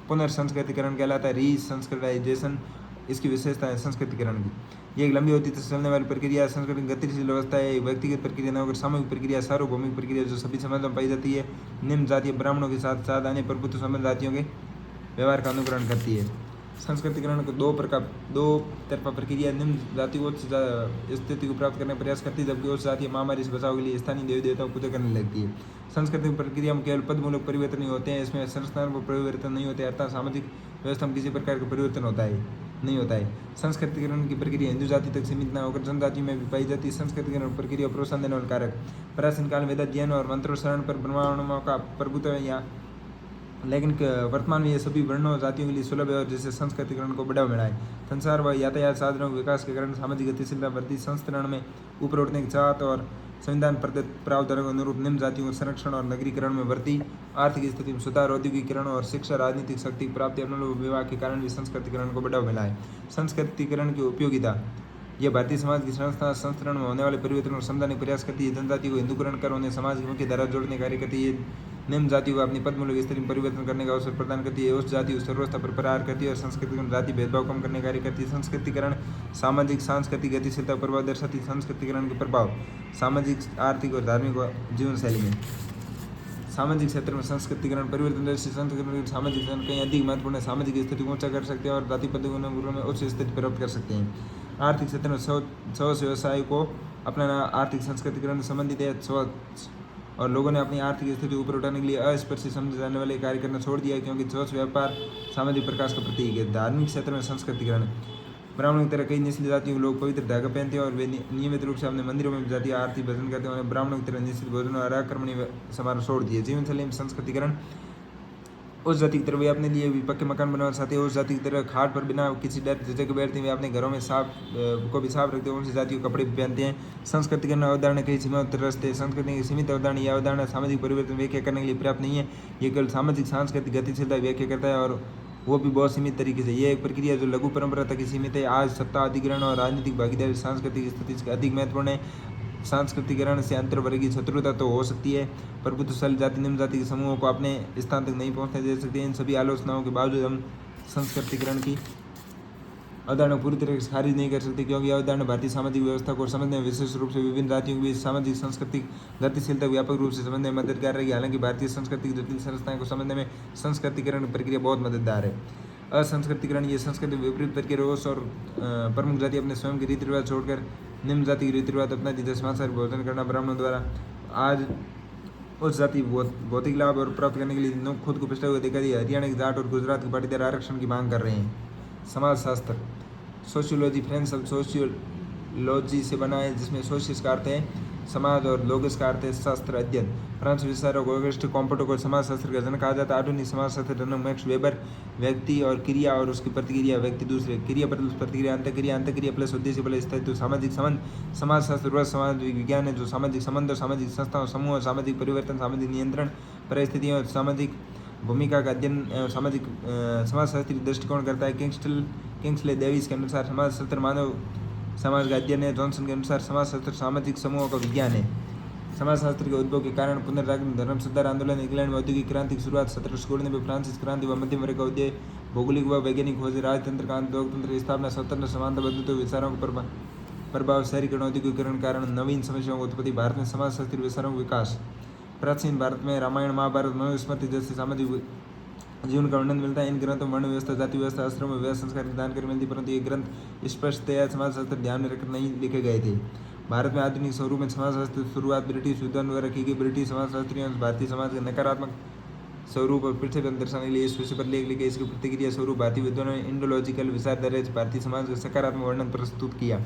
पुनर्संस्कृतिकरण कहलाता है। रीसंस्कृताइजेशन इसकी विशेषता है संस्कृतिकरण की। ये एक लंबी अवधि तक चलने वाली प्रक्रिया, संस्कृति गतिशील अवस्था है, व्यक्तिगत प्रक्रिया न होकर सामूहिक प्रक्रिया, सार्वभौमिक प्रक्रिया जो सभी समाजों में पाई जाती है। निम्न जातीय ब्राह्मणों के साथ साथ अन्य प्रभुत्व संबंध जातियों के व्यवहार का अनुकरण करती है। संस्कृतिकरण को दो तरफा प्रक्रिया, निम्न जाति उच्च स्थिति को प्राप्त करने का प्रयास करती है जबकि उच्च जातीय महामारी से बचाव के लिए स्थानीय देवी देवताओं को पूजा करने लगती है। सांस्कृतिक प्रक्रिया में केवल पदमूलक परिवर्तन ही होते हैं, इसमें संस्थान पर परिवर्तन नहीं होते, अर्थात सामाजिक व्यवस्था में किसी प्रकार का परिवर्तन नहीं होता है। संस्कृतिकरण की प्रक्रिया हिंदू जाति तक सीमित न होकर जनजातियों में भी पाई जाती है। संस्कृतिकरण प्रक्रिया प्रोत्साहन देने वाले कारक प्राचीन काल में वेदाध्ययन और मंत्रोच्चारण पर ब्राह्मणों का प्रभुत्व या लेकिन वर्तमान में ये सभी वर्णों जातियों के लिए सुलभ है और जिससे संस्कृतिकरण को बढ़ावा मिला है। संसार व यातायात साधनों के विकास के कारण सामाजिक गतिशीलता बढ़ती, संस्करण में ऊपर उठने की चाहत और संविधान प्रदत्त प्रावधानों के अनुरूप निम्न जातियों के संरक्षण और नगरीकरण में वृद्धि, आर्थिक स्थिति में सुधार, औद्योगिकरण और शिक्षा, राजनीतिक शक्ति की प्राप्ति, अनुरूप विवाह के कारण भी संस्कृतिकरण को बढ़ावा मिला है। संस्कृतिकरण की उपयोगिता यह भारतीय समाज की संस्करण में होने वाले परिवर्तन और समझाने का प्रयास करती है। जनजाति को हिंदूकरण कर उन्हें समाज की मुख्य धारा जोड़ने का कार्य करती है। निम्न जातियों को अपनी पदमूलक स्थिति में परिवर्तन करने का अवसर प्रदान करती है। उस जाति को सर्वस्था पर प्रहार करती है और संस्कृतिकरण जाति भेदभाव कम करने का कार्य करती है। संस्कृतिकरण सामाजिक सांस्कृतिक गतिशीलता प्रभाव दर्शाती है। संस्कृतिकरण के प्रभाव सामाजिक, आर्थिक और धार्मिक जीवन शैली में। सामाजिक क्षेत्र में संस्कृतिकरण परिवर्तन दृष्टि संस्कृतिकरण सामाजिक कहीं अधिक महत्वपूर्ण है। सामाजिक स्थिति को ऊंचा कर सकते हैं और जाति पदों में उच्च स्थिति प्राप्त कर सकते हैं। आर्थिक क्षेत्र में स्वच्छ व्यवसाय को अपनाना आर्थिक संस्कृतिकरण संबंधित है। स्वच्छ और लोगों ने अपनी आर्थिक स्थिति ऊपर उठाने के लिए अस्पर्शी समझे जाने वाले कार्य करना छोड़ दिया है, क्योंकि स्वच्छ व्यापार सामाजिक प्रकाश का प्रतीक है। धार्मिक क्षेत्र में संस्कृतिकरण, ब्राह्मणों की तरह कई निचली जातियों के लोग पवित्र धागा पहनते हैं और वे नियमित रूप से अपने मंदिरों में जातीय आरती भजन करते हैं। उन्हें ब्राह्मणों की तरह निश्चित भोजन और आक्रमणीय समारोह छोड़ दिए। जीवन शैली में संस्कृतिकरण, उस जाति की तरह वे अपने लिए भी पक्के मकान बनाना चाहते हैं। उस जाति की तरह खाट पर बिना किसी डर झिझक के बैठते हैं। वे अपने घरों में साफ रखते हैं। उनसी जाति के कपड़े भी पहनते हैं। संस्कृतिकरण अवधारणा कई सीमाओं तक रचते हैं। संस्कृति की सीमित अवधारणा यह अवधारणा सामाजिक परिवर्तन व्याख्या करने के लिए पर्याप्त नहीं है। ये केवल सामाजिक सांस्कृतिक गतिशीलता व्याख्या करता है, और वो भी बहुत सीमित तरीके से। यह एक प्रक्रिया जो लघु परंपरा तक ही सीमित है। आज सत्ता, अधिग्रहण और राजनीतिक भागीदारी सांस्कृतिक स्थिति से अधिक महत्वपूर्ण है। सांस्कृतिकरण से अंतर्वर्गीय शत्रुता तो हो सकती है, पर बुद्धिशाली जाति निम्न जाति के समूहों को अपने स्थान तक नहीं पहुंचने दे सकते। इन सभी आलोचनाओं के बावजूद हम संस्कृतिकरण की अवधारणा पूरी तरह से खारिज नहीं कर सकते, क्योंकि यह अवधारणा भारतीय सामाजिक व्यवस्था को समझने में, विशेष रूप से विभिन्न जातियों के बीच सामाजिक सांस्कृतिक गतिशीलता व्यापक रूप से समझने में मददगार रहेगी। हालांकि भारतीय संस्कृति की जटिल संरचनाओं को समझने में संस्कृतिकरण प्रक्रिया बहुत मददगार है। असंस्कृतिकरण, ये संस्कृति विपरीत प्रक्रिया रोष और प्रमुख जाति अपने स्वयं के रीति रिवाज छोड़कर निम्न जाति के रीति रिवाज अपना दी। जैसे मांसाहारी भोजन करना ब्राह्मणों द्वारा। आज उस जाति भौतिक लाभ और प्राप्त करने के लिए खुद को पिछड़े हुए देखा दिया। हरियाणा की जाट और गुजरात के पाटीदार आरक्षण की मांग कर रहे हैं। समाजशास्त्र, सोशियोलॉजी फ्रेंच शब्द सोशियोलॉजी से बना है, जिसमें सोशियस का अर्थ है समाज और लोगस का अर्थ है शास्त्र अध्ययन। फ्रांस विचारक ऑगस्ट कॉम्पटो को समाजशास्त्र का जनक कहा जाता है। आधुनिक समाजशास्त्र जनक मैक्स वेबर, व्यक्ति और क्रिया और उसकी प्रतिक्रिया, व्यक्ति दूसरे, क्रिया प्लस प्रतिक्रिया, अंतक्रिया प्लस उद्देश्य प्लस स्थायित्व, सामाजिक संबंध। समाजशास्त्र वह सामाजिक विज्ञान है जो सामाजिक संबंध और सामाजिक संस्थाओं, समूह, सामाजिक परिवर्तन, सामाजिक नियंत्रण, परिस्थितियों और सामाजिक भूमिका का अध्ययन सामाजिक समाजशास्त्री दृष्टिकोण करता है। किंग्सले डेविस के अनुसार समाजशास्त्र मानव समाज का अध्ययन है। जॉनसन के अनुसार समाजशास्त्र सामाजिक समूहों का विज्ञान है। समाजशास्त्र के उद्भव के कारण पुनर्जागरण, धर्म सुधार आंदोलन, इंग्लैंड में औद्योगिक क्रांति की शुरुआत, 1796 फ्रांसीसी क्रांति व मध्यम वर्ग का उदय, भौगोलिक व वैज्ञानिक खोज, राजतंत्र का लोकतंत्र की स्थापना, स्वतंत्र समानता बदलते विचारों का प्रभाव, शहरीकरण, औद्योगिकरण कारण नवीन समस्याओं की उत्पत्ति, भारत में समाजशास्त्री विचारों का विकास। प्राचीन भारत में रामायण, महाभारत, मनुस्मृति जैसे सामाजिक जीवन का वर्णन मिलता है। इन ग्रंथों में वर्ण व्यवस्था, जाति व्यवस्था, आश्रम में व्यवस्था, संस्कार की जानकारी मिलती, परंतु ये ग्रंथ स्पष्टतया समाजशास्त्र ध्यान में रखकर नहीं लिखे गए थे। भारत में आधुनिक स्वरूप में समाजशास्त्र की शुरुआत ब्रिटिश विद्वान द्वारा की गई। ब्रिटिश समाजशास्त्रियों ने भारतीय समाज के नकारात्मक स्वरूप और पृथ्वीतंत्र दर्शाने के लिए इस विषय पर लेख लिखे। इसकी प्रतिक्रिया स्वरूप भारतीय विद्वानों ने इंडोलॉजिकल विचारधारा से भारतीय समाज का सकारात्मक वर्णन प्रस्तुत किया।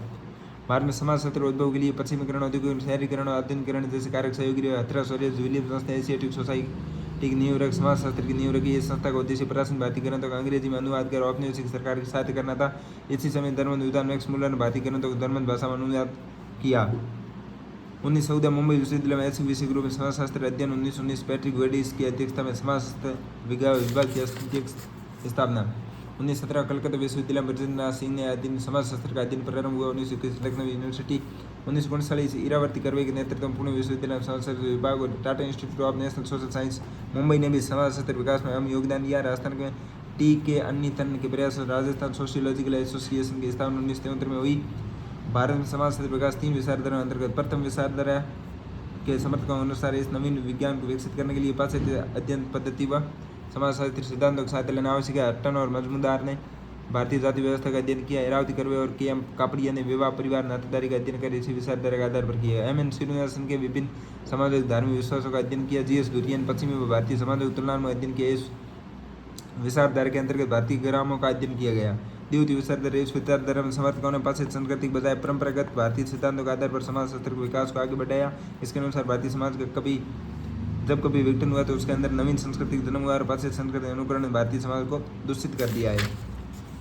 भारत में समाजशास्त्र उद्भव के लिए पश्चिमीकरण, औद्योगिक शहरीकरण और आधुनिकीकरण जैसे कारक सहयोगी रहे। हथरस और विलियम संस्था एशियाटिक सोसाइटी की नींव रख समाजशास्त्र की नींव रखी। इस संस्था का उद्देश्य प्राचीन भारतीय ग्रंथों का अंग्रेजी में अनुवाद कर औपनिवेशिक सरकार की सहायता करना था। इसी समय धर्मद विद्वान मैक्स मुलर ने भारतीय ग्रंथों को धर्मद भाषा में अनुवाद किया। 1914 मुंबई विश्वविद्यालय में ऐसे विषय के रूप में समाजशास्त्र अध्ययन। 1919 पैट्रिक वेडिस की अध्यक्षता में समाजशास्त्र विभाग की स्थापना। 1917 कलकत्ता विश्वविद्यालय में ब्रजेंद्र सिंह ने अध्ययन समाजशास्त्र का अध्ययन प्रारंभ हुआ। 1921 लखनऊ यूनिवर्सिटी, 1939 इरावती कर्वे के नेतृत्व में पुणे विश्वविद्यालय में समाजशास्त्र विभाग और Tata institute of national social science Mumbai ने भी समाजशास्त्र विकास में अहम योगदान दिया। राजस्थान में टी के अन्नीतन के प्रयास राजस्थान सोशियोलॉजिकल एसोसिएशन की स्थापना 1973 में हुई। भारत में समाजशास्त्र विकास 3 विचारधारा अंतर्गत। प्रथम विचारधारा के समर्थकों के अनुसार इस नवीन विज्ञान को विकसित करने के लिए पाश्चात्य अध्ययन पद्धति व समाजशास्त्री सिद्धांतों का सहायता लेना आवश्यक है। हट्टन और मजमूदार ने भारतीय जाति व्यवस्था का अध्ययन किया। इरावती कर्वे और के एम कापड़िया ने विवाह, परिवार, नातेदारी का अध्ययन कर इसी विचारधारा के आधार पर किया। एम एन श्रीनिवासन के विभिन्न सामाजिक धार्मिक विश्वासों का अध्ययन किया। जी एस धुरिया ने पश्चिमी व भारतीय समाजों की तुलना में अध्ययन किया। इस विचारधारा के अंतर्गत भारतीय ग्रामों का अध्ययन किया गया। द्वितीय विचारधारा, इस विचारधारा में समर्थकों ने पाश्चात्य संस्कृति के बजाय परंपरागत भारतीय सिद्धांतों के आधार पर समाजशास्त्र के विकास को आगे बढ़ाया। इसके अनुसार भारतीय समाज का जब कभी विघटन हुआ तो उसके अंदर नवीन संस्कृति जन्म हुआ और पाश्चात्य संस्कृति अनुकरण ने भारतीय समाज को दूषित कर दिया है।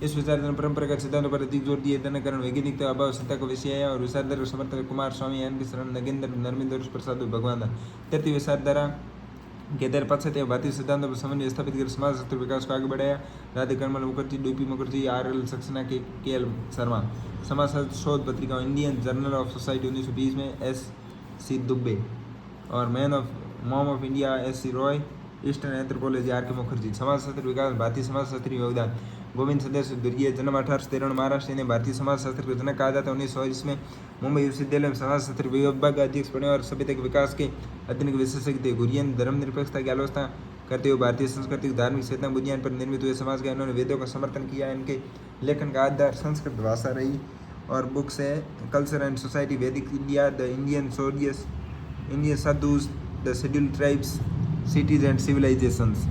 इस विचारधारा परंपरागत सिद्धांतों पर अधिक जोर दिए जाने कारण वैज्ञानिकता अभाव चिंता का विषय है। और विचारधारा समर्थक कुमार स्वामी, एन के शरण, नगेंद्र, नर्मेंद्र प्रसाद भगवान। तृतीय विचारधारा के आधार पाश्चात्य भारतीय सिद्धांतों पर समन्वय स्थापित कर समाजशास्त्र विकास को आगे बढ़ाया। Radhe Carmel Mukherjee, DP Mukherjee, RL. Saxena, KL. Sharma. समाजशास्त्र शोध पत्रिका, इंडियन जर्नल ऑफ सोसाइटी 1920 में एस.सी. दुबे और man of India S C. Roy, eastern anthropology R K. Mukherjee. समाजशास्त्र विकास, भारतीय समाजशास्त्री योगदान, गोविंद सदस्य दुर्गे, जन्म 1813 महाराष्ट्र ने भारतीय समाजशास्त्र का जनक कहा जाता है। 1920 में मुंबई विश्वविद्यालय में समाजशास्त्र विभाग का अध्यक्ष बने और सभ्यता के विकास के अध्ययन के विशेषज्ञ थे। घुरियन धर्मनिरपेक्षता की आलोचना करते हुए भारतीय सांस्कृतिक धार्मिक चेतना बुनियाद पर निर्मित हुए समाज के उन्होंने वेदों का समर्थन किया। इनके लेखन का आधार संस्कृत भाषा रही और बुक्स है culture and society Vedic India, the Indian soldiers, Indian sadhus, the scheduled tribes, cities and civilisations.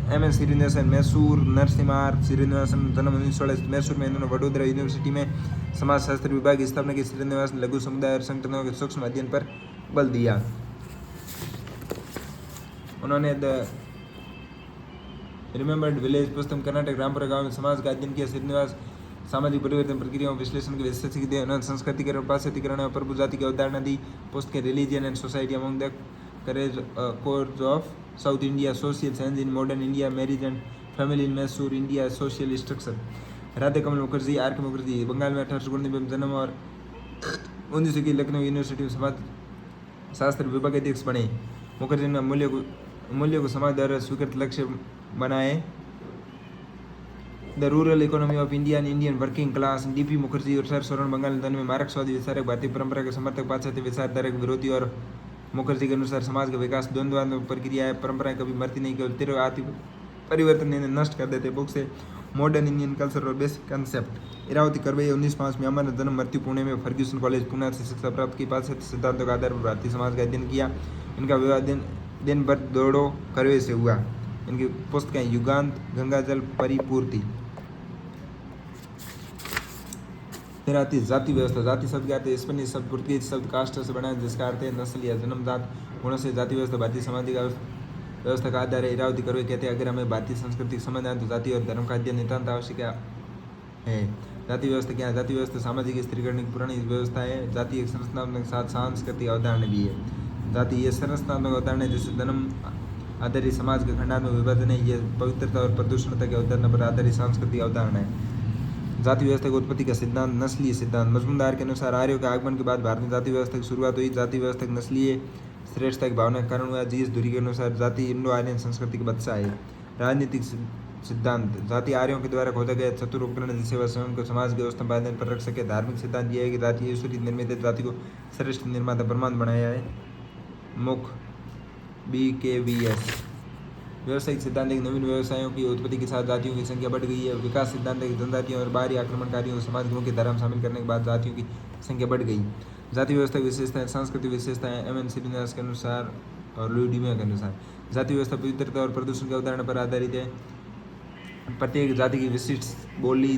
M S Srinivasan, Mysore Narasimha Srinivasan, जन्म 1916, मैसूर में। इन्होंने वडोदरा यूनिवर्सिटी में समाजशास्त्र विभाग की स्थापना की। श्रीनिवासन लघु समुदाय और संगठनों के सूक्ष्म अध्ययन पर बल दिया। उन्होंने द रिमेम्बर्ड विलेज पुस्तक कर्नाटक रामपुरा गांव में समाज का अध्ययन किया। श्रीनिवास सामाजिक परिवर्तन प्रक्रियाओं विश्लेषण के विशेषज्ञ थे। उन्होंने संस्कृतिकरण, पाश्चात्यकरण और प्रभु जाति की अवधारणा दी। पुस्तक religion and society among the Coorgs कोर्स of south India, social change in modern India, marriage and family in Mysore, India, social structure. Radhe Kamal Mukherjee, R K Mukherjee Bengal में 1819 में जन्म और 1900 की लखनऊ यूनिवर्सिटी में समाज शास्त्र विभाग के अध्यक्ष बने। मुखर्जी ने मूल्यों को समाज द्वारा स्वीकृत लक्ष्य बनाए। The rural economy of India and Indian working class, DP Mukherjee और सर सोरेन बंगाल में मार्क्सवादी विचारक, भारतीय परंपरा के समर्थक, पाश्चात्य विचारधारा के विरोधी। और मुखर्जी के अनुसार समाज का विकास द्वंद्वात्मक प्रक्रिया है, परंपराएं कभी मरती नहीं, केवल तीव्र आर्थिक परिवर्तन इन्हें नष्ट कर देते। बुक से मॉडर्न इंडियन कल्चर और बेसिक कंसेप्ट। इरावती करवई 1905 में, अमर जन्म मृत्यु पुणे में, फर्ग्यूसन कॉलेज पुणे से शिक्षा प्राप्त की। पाश्चात्य सिद्धांतों के आधार पर भारतीय समाज का अध्ययन किया। इनका विवाह दिन भर दौड़ो करवे से हुआ। इनकी पुस्तकें युगांत, गंगाजल, परिपूर्ति। फिर आती है जाति व्यवस्था। जाति शब्द क्या है? स्पेनिश शब्द पुर्तगीज शब्द कास्ट से बना है, जिसका अर्थ है नस्ल या जन्मजात गुणों से। जाति व्यवस्था भारतीय सामाजिक व्यवस्था का आधार है। इरावती करवे कहते हैं, अगर हमें भारतीय संस्कृति समझना है तो जाति और धर्म का अध्ययन नितांत आवश्यक है। जाति व्यवस्था क्या है? जाति व्यवस्था सामाजिक स्थिरीकरण की पुरानी व्यवस्था है। जाति एक संरचनात्मक के साथ सांस्कृतिक अवधारणा भी है। जाति ये संरचनात्मक अवधारणा है, जैसे जन्म आधारित समाज के खंडात्मक विभाजन है। यह पवित्रता और प्रदूषणता की अवधारणा पर आधारित सांस्कृतिक अवधारणा है। जाति व्यवस्था की उत्पत्ति का सिद्धांत, नस्लीय सिद्धांत। मजमूदार के अनुसार आर्यों के आगमन के बाद भारत में जाति व्यवस्था की शुरुआत हुई। जाति व्यवस्था नस्लीय श्रेष्ठता की भावना के कारण हुआ। जीएस धुरी के अनुसार जाति इंडो आर्यन संस्कृति का बच्चा है। राजनीतिक सिद्धांत, जाति आर्यों के द्वारा खोजा गया चतुर उपकरण जिससे वह स्वयं को समाज के औसत पायदान पर रख सके। धार्मिक सिद्धांत यह है कि जाति ईश्वरी निर्मित है, जाति को श्रेष्ठ निर्माता प्रमाण बनाया है। मुख BKVS। व्यवसायिक सिद्धांत, एक नवीन व्यवसायों की उत्पत्ति के साथ जातियों की संख्या बढ़ गई है। विकास सिद्धांत, एक जनजातियों और बाहरी आक्रमणकारियों को समाज के मुख्य धारा में शामिल करने के बाद जातियों की संख्या बढ़ गई। जाति व्यवस्था की विशेषताएं, सांस्कृतिक विशेषताएं MN श्रीनिवास के अनुसार और लुई डिमेया के अनुसार। जाति व्यवस्था पवित्रता और प्रदूषण की अवधारणा पर आधारित है। प्रत्येक जाति की विशिष्ट बोली,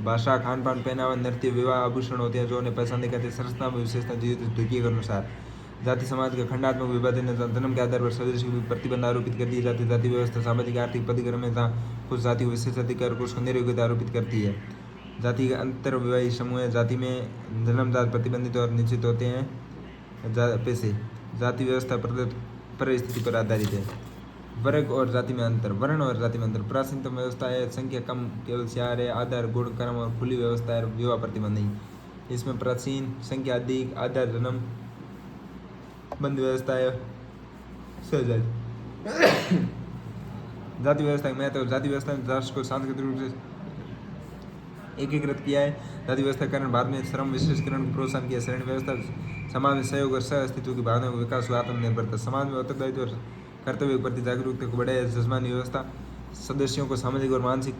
भाषा, खान पान, पहनावा, नृत्य, विवाह, आभूषण होते हैं जो उन्हें पसंद करते हैं। संरचना में विशेषता द्वितीय के अनुसार। जाति समाज का खंडात्मक विभाजन है। जन्म के आधार पर सदस्य को प्रतिबंध आरोपित कर दिए जाते। जाति व्यवस्था सामाजिक आर्थिक पदक्रम है, जहाँ कुछ जाति को विशेष अधिकार कुछ को निरयोग्यता आरोपित करती है। जाति के अंतर्विवाही समूह है। जाति में जन्मजात प्रतिबंधित और निश्चित होते हैं पैसे। जाति व्यवस्था परिस्थिति पर आधारित है। वर्ग और जाति में अंतर, वर्ण और जाति में अंतर। प्राचीनतम व्यवस्था है, संख्या कम, केवल 4 है। आधार गुण कर्म और खुली व्यवस्था है, विवाह प्रतिबंध नहीं। इसमें प्राचीन, संख्या अधिक, आधार जन्म, बंद व्यवस्था है, सहज। जाति व्यवस्था का महत्व, जाति व्यवस्था में राष्ट्र को सांस्कृतिक रूप से एकीकृत किया है। जाति व्यवस्था के कारण भारत में श्रम विशेषकरण को प्रोत्साहन किया। श्रेणी व्यवस्था समाज में सहयोग और सह अस्तित्व की भावना को विकास हुआ। आत्मनिर्भरता, समाज में उत्तरदायित्व और कर्तव्य के प्रति जागरूकता को बढ़ाया। जजमानी व्यवस्था, सदस्यों को सामाजिक और मानसिक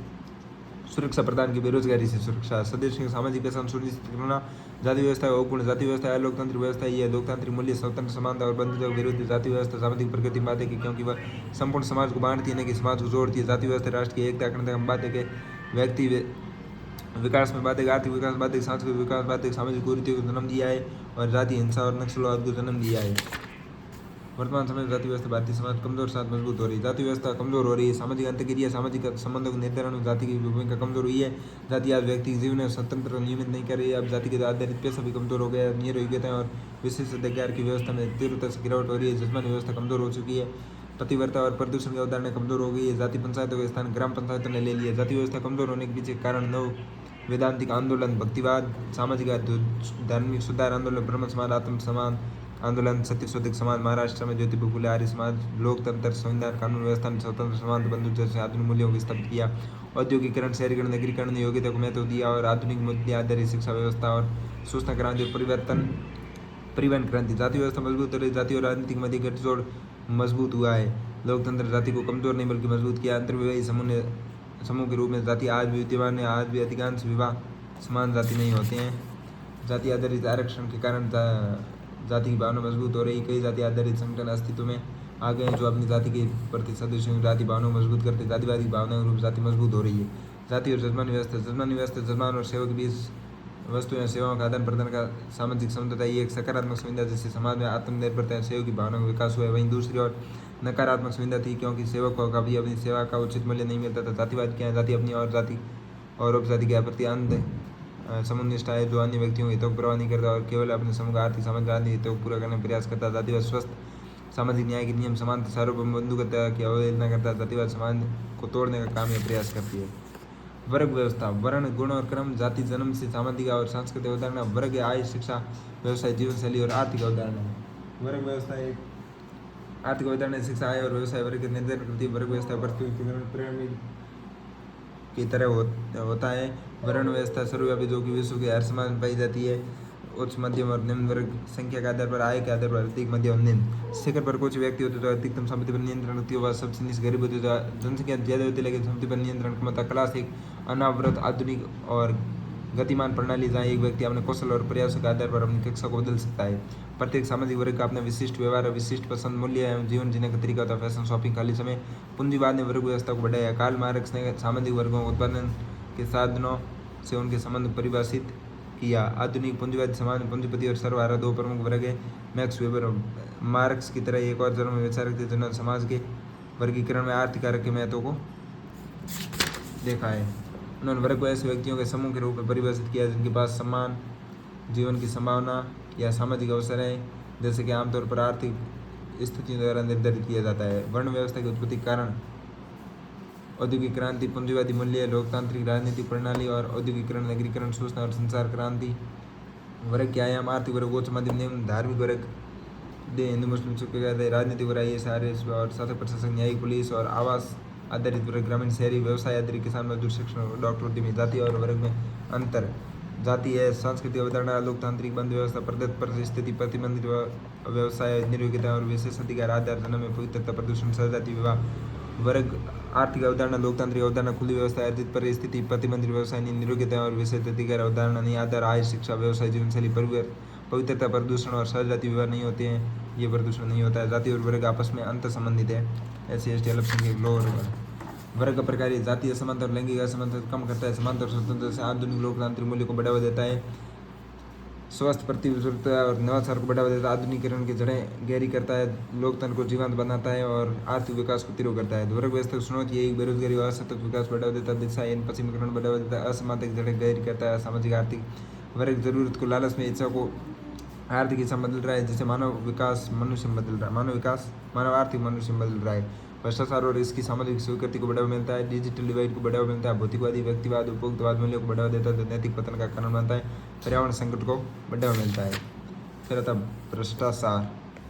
सुरक्षा प्रदान की। बेरोजगारी से सुरक्षा, सदस्यों की सामाजिक पहचान सुनिश्चित करना। जाति व्यवस्था अपूर्ण, जाति व्यवस्था अलोकतांत्रिक व्यवस्था ही है। लोकतांत्रिक मूल्य, स्वतंत्र, समानता और बंधुता के विरुद्ध। जाति व्यवस्था सामाजिक प्रगति बात है क्योंकि वह संपूर्ण समाज को बांटती है, न कि समाज को जोड़ती है। जाति व्यवस्था राष्ट्र की एकता, अखंडता में बात है कि व्यक्ति विकास में बात है, आर्थिक विकास बात है, सांस्कृतिक विकास बात है, सामाजिक कुरीतियों को जन्म दिया है और जाति हिंसा और नक्सलवाद को जन्म दिया है। वर्तमान समय में जाति व्यवस्था भारतीय समाज कमजोर साथ मजबूत हो रही है। जाति व्यवस्था कमजोर हो रही है। सामाजिक अंतर्क्रिया, सामाजिक संबंधों के निर्धारण में जाति की भूमिका कमजोर हुई है। जाति आज व्यक्ति के जीवन में स्वतंत्र और नियमित नहीं कर रही है। अब जाति के आधारित पेशा भी कमजोर हो गया है। नियोग्यता और विशेष अधिकार की व्यवस्था में तीव्रता से गिरावट हो रही है। जजमानी व्यवस्था कमजोर हो चुकी है। पतिव्रता और प्रदूषण की अवधारणा कमजोर हो गई है। जाति पंचायतों का स्थान ग्राम पंचायतों ने ले लिया। जाति व्यवस्था कमजोर होने के पीछे कारण नव वेदांतिक आंदोलन, भक्तिवाद, सामाजिक धार्मिक सुधार आंदोलन, ब्रह्म समाज, आत्म समान आंदोलन, सत्य शोधक समाज, महाराष्ट्र में ज्योतिबा फुले, आर्य समाज, लोकतंत्र, संविधान, कानून व्यवस्था ने स्वतंत्र समाज, बंधु जैसे आधुनिक मूल्यों को स्थापित किया। औद्योगिकरण, शहरीकरण, नगरीकरण ने योग्यता को महत्व दिया और आधुनिक मुद्दे आधारित शिक्षा व्यवस्था और सूचना क्रांति और परिवहन क्रांति। जाति व्यवस्था मजबूत हो रही। जाति और राजनीतिक मध्य गठजोड़ मजबूत हुआ है। लोकतंत्र जाति को कमजोर नहीं बल्कि मजबूत किया। अंतर्विवाही समूह के रूप में जाति आज भी विद्यमान है। आज भी अधिकांश विवाह समान जाति नहीं होते हैं। जाति आधारित आरक्षण के कारण जाति की भावना मजबूत हो रही। कई जाति आधारित संगठन अस्तित्व में आ गए हैं जो अपनी जाति के प्रति सदस्यों की जाति भावना को मजबूत करते हैं। जातिवादी भावना रूप जाति मजबूत हो रही है। जाति और जजमानी व्यवस्था। जजमानी व्यवस्था जजमान और सेवक के बीच वस्तुओं या सेवाओं का आदान प्रदान का सामाजिक समझौता। ये एक सकारात्मक संविधा जिससे समाज में आत्मनिर्भरता है सेवक की भावना का विकास हुआ है। वहीं दूसरी ओर नकारात्मक संविधा थी क्योंकि सेवक को कभी अपनी सेवा का उचित मूल्य नहीं मिलता था। जातिवाद क्या है? जाति अपनी और जाति और उपजाति के प्रति अंध समूहनिष्ठा है जो अन्य व्यक्तियों के हितों को परवाह नहीं करता और केवल अपने समूह का आर्थिक सामाजिक आदि हितों को पूरा करने का प्रयास करता है। जातिवाद स्वस्थ सामाजिक न्याय के नियम समानता सार्वभौम बंधुत्व की अवहेलना करता है। जातिवाद समाज को तोड़ने का काम या प्रयास करती है। वर्ग व्यवस्था। वर्ण, गुण और क्रम। जाति जन्म से सामाजिक और सांस्कृतिक अवधारणा। वर्ग आय, शिक्षा, व्यवसाय, जीवन शैली और आर्थिक अवधारणा है। वर्ग व्यवस्था एक आर्थिक अवधारणा, शिक्षा, आय और व्यवसाय वर्ग के निर्धारण करती है। वर्ग व्यवस्था पिरामिड की तरह होता है। वर्ण व्यवस्था सर्वव्यापी जो कि विश्व के हर समाज में पाई जाती है। उच्च, मध्यम और निम्न वर्ग संख्या के आधार पर, आय के आधार पर अधिक, मध्यम और निम्न। शिखर पर कुछ व्यक्ति होते जो अधिकतम संपत्ति पर नियंत्रण होती है, वह सबसे नीचे गरीब होते जो जनसंख्या ज्यादा होती है लेकिन संपत्ति पर नियंत्रण क्षमता। क्लास एक अनावृत, आधुनिक और गतिमान प्रणाली जहाँ एक व्यक्ति अपने कौशल और प्रयासों के आधार पर अपनी कक्षा को बदल सकता है। प्रत्येक सामाजिक वर्ग का अपना विशिष्ट व्यवहार, विशिष्ट पसंद, मूल्य एवं जीवन जीने का तरीका होता है। फैशन, शॉपिंग, खाली समय। पूंजीवाद ने वर्ग व्यवस्था को बढ़ाया। कार्ल मार्क्स ने सामाजिक वर्गों को उत्पादन के साधनों से उनके संबंध परिभाषित किया। आधुनिक पूंजीवादी समाज में पूंजीपति और सर्वहारा दो प्रमुख वर्ग है। मैक्स वेबर मार्क्स की तरह एक और जन्म विचारक थे जिन्होंने समाज के वर्गीकरण में आर्थिक कारक के महत्व को देखा है। उन्होंने वर्ग को ऐसे व्यक्तियों के समूह के रूप में परिभाषित किया जिनके पास समान जीवन की संभावना या सामाजिक अवसर है, जैसे कि आमतौर पर आर्थिक स्थितियों द्वारा निर्धारित किया जाता है। वर्ण व्यवस्था की उत्पत्ति कारण औद्योगिक क्रांति, पूंजीवादी मूल्य, लोकतांत्रिक राजनीतिक प्रणाली और औद्योगिकरण, नगरीकरण, सूचना और संचार क्रांति। वर्ग के आयाम। आर्थिक वर्ग उच्च, मध्यम, निम्न। धार्मिक वर्ग हिंदू, मुस्लिम, सिख, राजनीतिक वर्ग IAS और शासक, प्रशासक, न्यायिक, पुलिस और आवास आधारित वर्ग, ग्रामीण, शहरी, व्यवसाय आधारित, किसान, मजदूर, शिक्षण, डॉक्टर, उद्यमी। जाति और वर्ग में अंतर। जाति है सांस्कृतिक अवधारणा, लोकतांत्रिक बंद व्यवस्था, प्रदत्त परिस्थिति, प्रतिबंधित व्यवसाय, नियोगिता और विशेष अधिकार, आधार, जन्म में पवित्रता, प्रदूषण, सहजाति विवाह। वर्ग आर्थिक अवधारणा, लोकतांत्रिक अवधारणा, खुली व्यवस्था, अर्जित परिस्थिति, प्रतिबंधित व्यवसाय, नियोगिता और विशेष अधिकार, अवधारणा नहीं, आधार, आय, शिक्षा, व्यवसाय, जीवनशैली, पवित्रता, प्रदूषण और सहजाति विवाह नहीं होते हैं, ये प्रदूषण नहीं होता है। जाति और वर्ग आपस में अंतर संबंधित है। SC/ST, अल्पसंख्यक, लोअर वर्ग का प्रकार। जातीय असमानता और लैंगिक असमानता कम करता है। समानता और स्वतंत्रता से आधुनिक लोकतांत्रिक मूल्य को बढ़ावा देता है। स्वस्थ प्रतिबद्धता और नवाचार को बढ़ावा देता है। आधुनिकीकरण की जड़ें गहरी करता है। लोकतंत्र को जीवंत बनाता है और आर्थिक विकास को तीव्र करता है। वर्ग व्यवस्था चुनौती एक बेरोजगारी और असतत विकास बढ़ावा देता है। दिशा पश्चिमीकरण बढ़ावा देता है। असमानता की जड़ें गहरी करता है। सामाजिक आर्थिक वर्ग जरूरत को लालच में इच्छा को आर्थिक हिस्सा बदल रहा है जिससे मानव विकास मनुष्य में बदल रहा है। मानव आर्थिक मनुष्य में बदल रहा है। भ्रष्टाचार और इसकी सामाजिक स्वीकृति को बढ़ावा मिलता है। डिजिटल डिवाइड को बढ़ावा मिलता है। भौतिकवादी, व्यक्तिवाद, उपभोक्तावाद मूल्यों को बढ़ावा देता है जो नैतिक पतन का कारण बनता है। पर्यावरण संकट को बढ़ावा मिलता है। फिर आता भ्रष्टाचार।